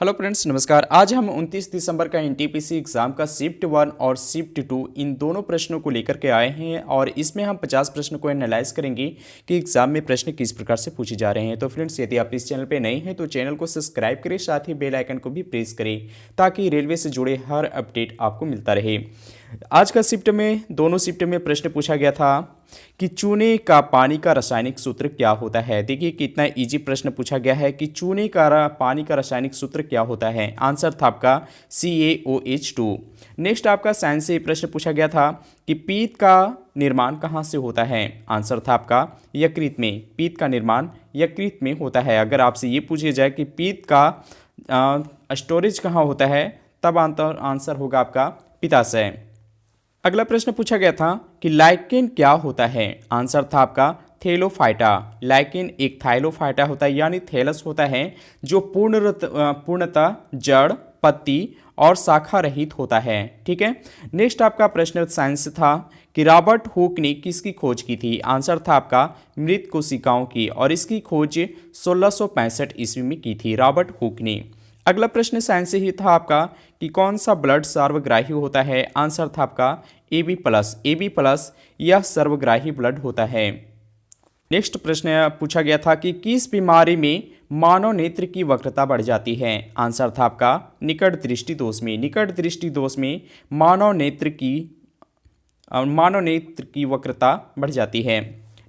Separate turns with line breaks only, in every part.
Hello friends, नमस्कार। आज हम 29 दिसंबर का एनटीपीसी एग्जाम का शिफ्ट 1 और शिफ्ट 2 इन दोनों प्रश्नों को लेकर के आए हैं और इसमें हम 50 प्रश्नों को एनालाइज करेंगे कि एग्जाम में प्रश्न किस प्रकार से पूछे जा रहे हैं। तो फ्रेंड्स, यदि आप इस चैनल पे नए हैं तो चैनल को सब्सक्राइब करें, साथ ही बेल आइकन को भी प्रेस करें ताकि रेलवे से जुड़े हर अपडेट आपको मिलता रहे। आज का शिफ्ट में दोनों शिफ्ट में प्रश्न पूछा गया था कि चूने का पानी का रासायनिक सूत्र क्या होता है। देखिए कितना इजी प्रश्न पूछा गया है कि चूने का पानी का रासायनिक सूत्र क्या होता है। आंसर था आपका CaOH2। नेक्स्ट आपका साइंस से प्रश्न पूछा गया था कि पीत का निर्माण कहाँ से होता है। आंसर था आपका यकृत में। पीत का निर्माण यकृत में होता है। अगर आपसे ये पूछा जाए कि पीत का स्टोरेज कहाँ होता है, तब आंसर होगा आपका पित्ताशय। अगला प्रश्न पूछा गया था कि लाइकेन क्या होता है। आंसर था आपका थैलोफाइटा। लाइकेन एक थाइलोफाइटा होता है, यानी थैलस होता है, जो पूर्णतः जड़, पत्ती और शाखा रहित होता है। ठीक है। नेक्स्ट आपका प्रश्न साइंस था कि रॉबर्ट हुक ने किसकी खोज की थी। आंसर था आपका मृत कोशिकाओं की, और इसकी खोज 1665 ईस्वी में की थी रॉबर्ट हुक ने। अगला प्रश्न साइंस से ही था आपका कि कौन सा ब्लड सर्वग्राही होता है। आंसर था आपका AB+ यह सर्वग्राही ब्लड होता है। नेक्स्ट प्रश्न पूछा गया था कि किस बीमारी में मानव नेत्र की वक्रता बढ़ जाती है। आंसर था आपका निकट दृष्टि दोष में। निकट दृष्टि दोष में मानव नेत्र की वक्रता बढ़ जाती है।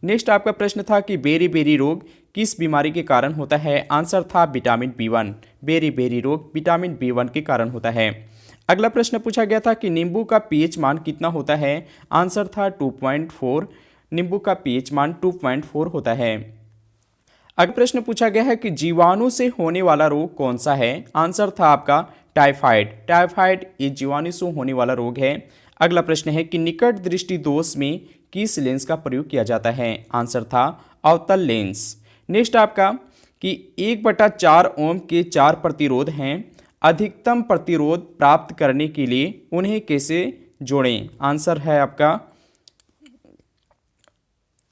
नेक्स्ट आपका प्रश्न था कि बेरी रोग किस बीमारी के कारण होता है। आंसर था विटामिन B1। बेरी रोग विटामिन B1 के कारण होता है। अगला प्रश्न पूछा गया था कि नींबू का pH मान कितना होता है। आंसर था 2.4। नींबू का pH मान 2.4 होता है। अगला प्रश्न पूछा गया है कि जीवाणु से होने वाला रोग कौन सा है। आंसर था आपका टाइफाइड। टाइफाइड ये जीवाणु से होने वाला रोग है। अगला प्रश्न है कि निकट दृष्टि दोष में किस लेंस का प्रयोग किया जाता है। आंसर था अवतल लेंस। नेक्स्ट आपका कि 1/4 ओम के 4 प्रतिरोध हैं। अधिकतम प्रतिरोध प्राप्त करने के लिए उन्हें कैसे जोड़ें। आंसर है आपका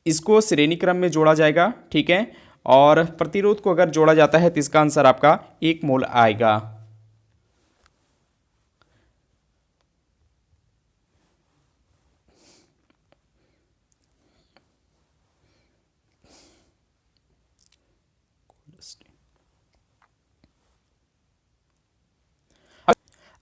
इसको श्रेणी क्रम में जोड़ा जाएगा। ठीक है। और प्रतिरोध को अगर जोड़ा जाता है तो इसका आंसर आपका 1 मोल आएगा।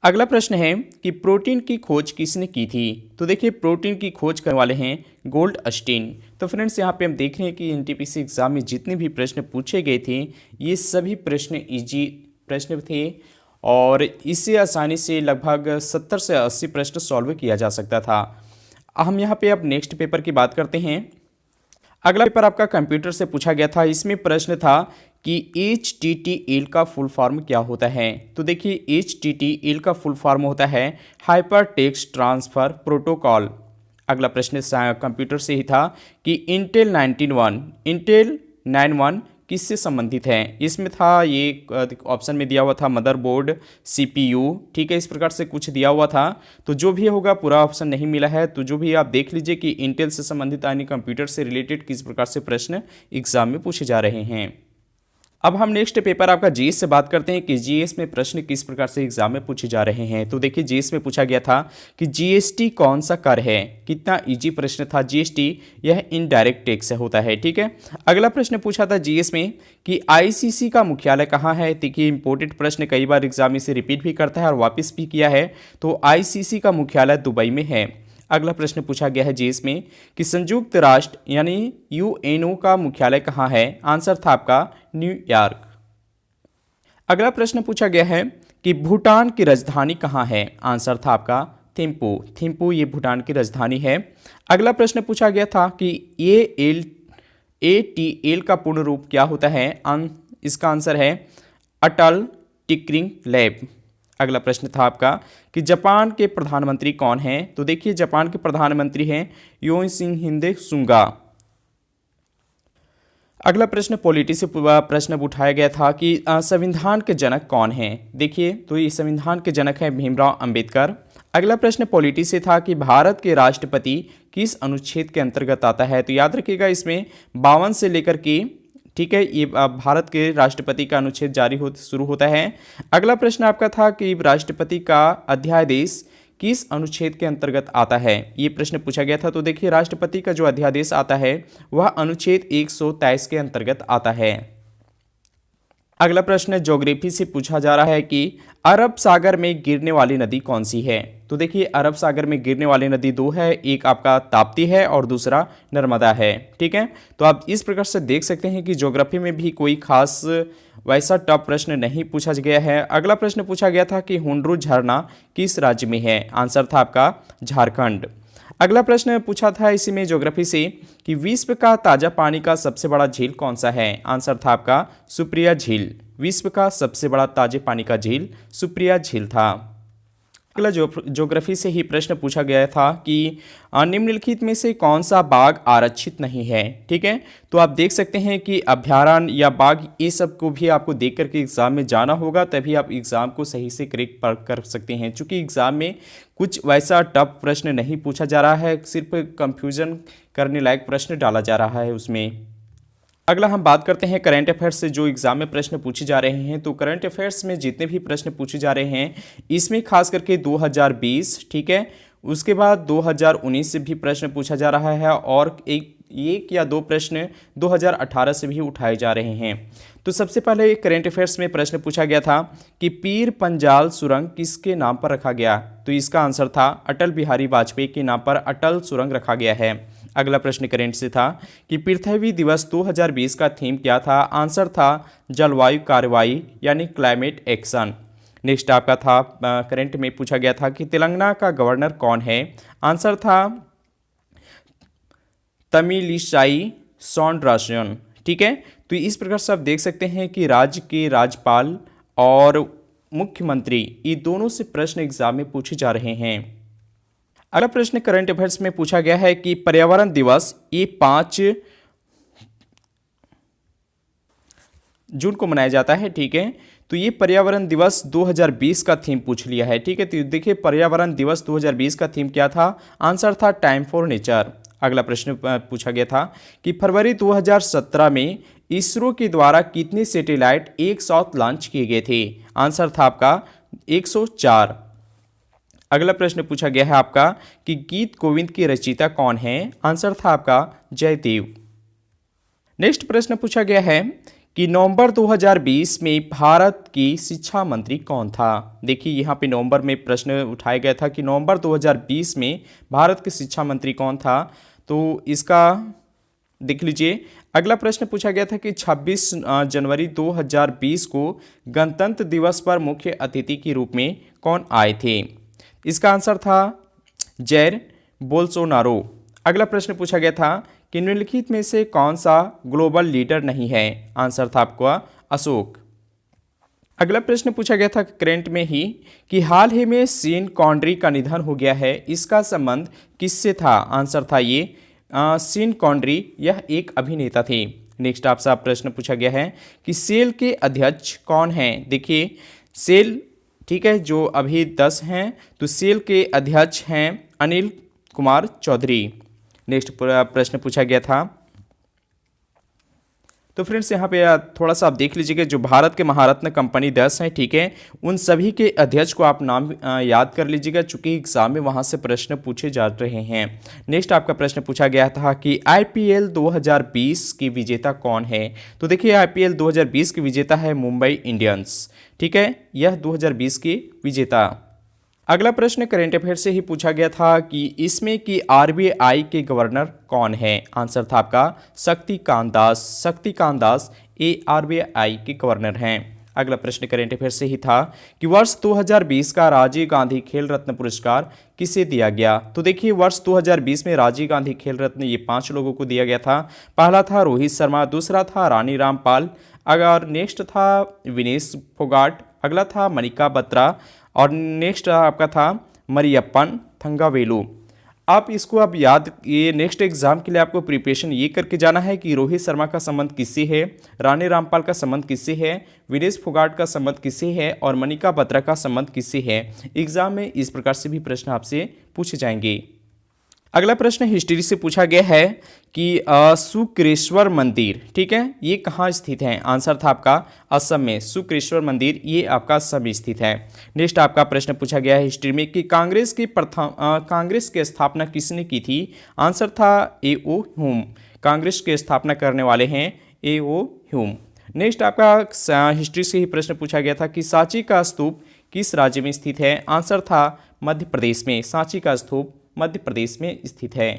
अगला प्रश्न है कि प्रोटीन की खोज किसने की थी। तो देखिए प्रोटीन की खोज करने वाले हैं गोल्डस्टीन। तो फ्रेंड्स, यहाँ पे हम देख रहे हैं कि एनटीपीसी एग्जाम में जितने भी प्रश्न पूछे गए थे ये सभी प्रश्न इजी प्रश्न थे, और इससे आसानी से लगभग 70 से 80 प्रश्न सॉल्व किया जा सकता था। हम यहाँ पे अब नेक्स्ट पेपर की बात करते हैं। अगला पेपर आपका कंप्यूटर से पूछा गया था। इसमें प्रश्न था कि HTTL का फुल फॉर्म क्या होता है। तो देखिए HTTL का फुल फॉर्म होता है हाइपर टेक्स्ट ट्रांसफ़र प्रोटोकॉल। अगला प्रश्न कंप्यूटर से ही था कि इंटेल 91 किससे संबंधित है। इसमें था ये ऑप्शन में दिया हुआ था मदरबोर्ड, CPU। ठीक है, इस प्रकार से कुछ दिया हुआ था। तो जो भी होगा पूरा ऑप्शन नहीं मिला है, तो जो भी आप देख लीजिए कि इंटेल से संबंधित यानी कंप्यूटर से रिलेटेड किस प्रकार से प्रश्न एग्जाम में पूछे जा रहे हैं। अब हम नेक्स्ट पेपर आपका GS से बात करते हैं कि GS में प्रश्न किस प्रकार से एग्जाम में पूछे जा रहे हैं। तो देखिए GS में पूछा गया था कि GST कौन सा कर है। कितना इजी प्रश्न था। GST यह इनडायरेक्ट टैक्स होता है। ठीक है। अगला प्रश्न पूछा था GS में कि ICC का मुख्यालय कहाँ है। देखिए इंपॉर्टेंट प्रश्न, कई बार एग्जाम में से रिपीट भी करता है और वापस भी किया है। तो ICC का मुख्यालय दुबई में है। अगला प्रश्न पूछा गया है GS में कि संयुक्त राष्ट्र यानी UNO का मुख्यालय कहाँ है। आंसर था आपका न्यूयॉर्क। अगला प्रश्न पूछा गया है कि भूटान की राजधानी कहाँ है। आंसर था आपका थिम्पू। थिम्पू ये भूटान की राजधानी है। अगला प्रश्न पूछा गया था कि ATL का पूर्ण रूप क्या होता है। इसका आंसर है अटल टिंकरिंग लैब। अगला प्रश्न था आपका कि जापान के प्रधानमंत्री कौन हैं। तो देखिए जापान के प्रधानमंत्री हैं योशिहिदे सुगा। अगला प्रश्न पॉलिटी से प्रश्न उठाया गया था कि संविधान के जनक कौन हैं। देखिए तो ये संविधान के जनक हैं भीमराव अंबेडकर। अगला प्रश्न पॉलिटी से था कि भारत के राष्ट्रपति किस अनुच्छेद के अंतर्गत आता है। तो याद रखिएगा इसमें 52 से लेकर के ठीक है, ये भारत के राष्ट्रपति का अनुच्छेद शुरू होता है। अगला प्रश्न आपका था कि राष्ट्रपति का अध्यादेश किस अनुच्छेद के अंतर्गत आता है, ये प्रश्न पूछा गया था। तो देखिए राष्ट्रपति का जो अध्यादेश आता है वह अनुच्छेद 123 के अंतर्गत आता है। अगला प्रश्न ज्योग्राफी से पूछा जा रहा है कि अरब सागर में गिरने वाली नदी कौन सी है। तो देखिए अरब सागर में गिरने वाली नदी दो है, एक आपका ताप्ती है और दूसरा नर्मदा है। ठीक है, तो आप इस प्रकार से देख सकते हैं कि ज्योग्राफी में भी कोई खास वैसा टफ प्रश्न नहीं पूछा गया है। अगला प्रश्न पूछा गया था कि हुंडरू झरना किस राज्य में है, आंसर था आपका झारखंड। अगला प्रश्न पूछा था इसी में ज्योग्राफी से कि विश्व का ताजा पानी का सबसे बड़ा झील कौन सा है, आंसर था आपका सुप्रिया झील। विश्व का सबसे बड़ा ताजे पानी का झील सुप्रिया झील था। अगला ज्योग्राफी से ही प्रश्न पूछा गया था कि निम्नलिखित में से कौन सा बाग आरक्षित नहीं है। ठीक है, तो आप देख सकते हैं कि अभ्यारण्य या बाग ये सब को भी आपको देख करके एग्जाम में जाना होगा, तभी आप एग्जाम को सही से करेक्ट कर सकते हैं। चूंकि एग्जाम में कुछ वैसा टफ प्रश्न नहीं पूछा जा रहा है, सिर्फ कंफ्यूजन करने लायक प्रश्न डाला जा रहा है उसमें। अगला हम बात करते हैं करंट अफेयर्स से जो एग्जाम में प्रश्न पूछे जा रहे हैं। तो करंट अफेयर्स में जितने भी प्रश्न पूछे जा रहे हैं इसमें खास करके 2020, ठीक है, उसके बाद 2019 से भी प्रश्न पूछा जा रहा है और एक या दो प्रश्न 2018 से भी उठाए जा रहे हैं। तो सबसे पहले करंट अफेयर्स में प्रश्न पूछा गया था कि पीर पंजाल सुरंग किसके नाम पर रखा गया। तो इसका आंसर था अटल बिहारी वाजपेयी के नाम पर अटल सुरंग रखा गया है। अगला प्रश्न करंट से था कि पृथ्वी दिवस 2020 का थीम क्या था, आंसर था जलवायु कार्रवाई यानी क्लाइमेट एक्शन। नेक्स्ट आपका था करंट में पूछा गया था कि तेलंगाना का गवर्नर कौन है, आंसर था तमिलिसाई सौंदरराजन। ठीक है, तो इस प्रकार से आप देख सकते हैं कि राज्य के राज्यपाल और मुख्यमंत्री ये दोनों से प्रश्न एग्जाम में पूछे जा रहे हैं। अगला प्रश्न करंट अफेयर्स में पूछा गया है कि पर्यावरण दिवस ये 5 जून को मनाया जाता है। ठीक है, तो ये पर्यावरण दिवस 2020 का थीम पूछ लिया है। ठीक है, तो देखिए पर्यावरण दिवस 2020 का थीम क्या था, आंसर था टाइम फॉर नेचर। अगला प्रश्न पूछा गया था कि फरवरी 2017 में इसरो के द्वारा कितने सैटेलाइट एक साथ लॉन्च किए गए थे, आंसर था आपका 104। अगला प्रश्न पूछा गया है आपका कि गीत गोविंद की रचयिता कौन है, आंसर था आपका जयदेव। नेक्स्ट प्रश्न पूछा गया है कि नवंबर 2020 में भारत की शिक्षा मंत्री कौन था। देखिए यहाँ पे नवंबर में प्रश्न उठाया गया था कि नवंबर 2020 में भारत के शिक्षा मंत्री कौन था, तो इसका देख लीजिए। अगला प्रश्न पूछा गया था कि 26 जनवरी 2020 को गणतंत्र दिवस पर मुख्य अतिथि के रूप में कौन आए थे, इसका आंसर था जैर बोल्सोनारो। अगला प्रश्न पूछा गया था कि निम्नलिखित में से कौन सा ग्लोबल लीडर नहीं है, आंसर था आपका अशोक। अगला प्रश्न पूछा गया था करंट में ही कि हाल ही में सीन कॉन्ड्री का निधन हो गया है, इसका संबंध किससे था, आंसर था ये सीन कॉन्ड्री, यह एक अभिनेता थे। नेक्स्ट आपसे प्रश्न पूछा गया है कि सेल के अध्यक्ष कौन हैं। देखिए सेल, ठीक है, जो अभी 10 हैं, तो सेल के अध्यक्ष हैं अनिल कुमार चौधरी। नेक्स्ट प्रश्न पूछा गया था, तो फ्रेंड्स यहाँ पे थोड़ा सा आप देख लीजिएगा, जो भारत के महारत्न कंपनी 10 हैं, ठीक है, उन सभी के अध्यक्ष को आप नाम याद कर लीजिएगा, चूंकि एग्जाम में वहाँ से प्रश्न पूछे जा रहे हैं। नेक्स्ट आपका प्रश्न पूछा गया था कि IPL 2020 की विजेता कौन है। तो देखिए IPL 2020 की विजेता है मुंबई इंडियंस। ठीक है, यह 2020 की विजेता। अगला प्रश्न करंट अफेयर से ही पूछा गया था कि इसमें कि RBI के गवर्नर कौन है, आंसर था आपका शक्तिकांत दास। शक्तिकांत दास ये RBI के गवर्नर हैं। अगला प्रश्न करंट अफेयर से ही था कि वर्ष 2020 का राजीव गांधी खेल रत्न पुरस्कार किसे दिया गया। तो देखिए वर्ष 2020 में राजीव गांधी खेल रत्न ये 5 लोगों को दिया गया था। पहला था रोहित शर्मा, दूसरा था रानी रामपाल, अगर नेक्स्ट था विनेश फोगाट, अगला था मनिका बत्रा और नेक्स्ट आपका था मरियप्पन थंगावेलु। आप इसको अब याद, ये नेक्स्ट एग्जाम के लिए आपको प्रिपरेशन ये करके जाना है कि रोहित शर्मा का संबंध किससे है, रानी रामपाल का संबंध किससे है, विनेश फोगाट का संबंध किससे है और मनिका बत्रा का संबंध किससे है। एग्जाम में इस प्रकार से भी प्रश्न आपसे पूछे जाएंगे। अगला प्रश्न हिस्ट्री से पूछा गया है कि शुक्रेश्वर मंदिर, ठीक है, ये कहाँ स्थित है। आंसर था आपका असम में। शुक्रेश्वर मंदिर ये आपका असम में स्थित है। नेक्स्ट आपका प्रश्न पूछा गया है हिस्ट्री में कि कांग्रेस की स्थापना किसने की थी। आंसर था A.O. ह्यूम। कांग्रेस की स्थापना करने वाले हैं A.O. ह्यूम। नेक्स्ट आपका हिस्ट्री से ही प्रश्न पूछा गया था कि सांची का स्तूप किस राज्य में स्थित है। आंसर था मध्य प्रदेश में। सांची का स्तूप मध्य प्रदेश में स्थित है।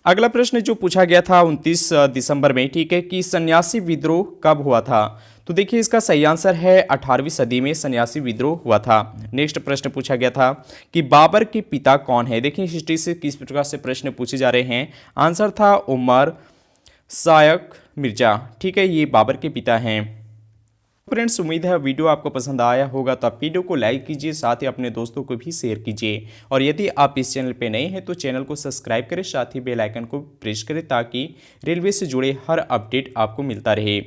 अगला प्रश्न जो पूछा गया था 29 दिसंबर में, ठीक है, कि सन्यासी विद्रोह कब हुआ था। तो देखिए इसका सही आंसर है 18वीं सदी में सन्यासी विद्रोह हुआ था। नेक्स्ट प्रश्न पूछा गया था कि बाबर के पिता कौन है। देखिए हिस्ट्री से किस प्रकार से प्रश्न पूछे जा रहे हैं। आंसर था उमर शायक मिर्जा, ठीक है, ये बाबर के पिता हैं। फ्रेंड्स उम्मीद है वीडियो आपको पसंद आया होगा, तो आप वीडियो को लाइक कीजिए, साथ ही अपने दोस्तों को भी शेयर कीजिए। और यदि आप इस चैनल पे नए हैं तो चैनल को सब्सक्राइब करें, साथ ही बेल आइकन को प्रेस करें ताकि रेलवे से जुड़े हर अपडेट आपको मिलता रहे।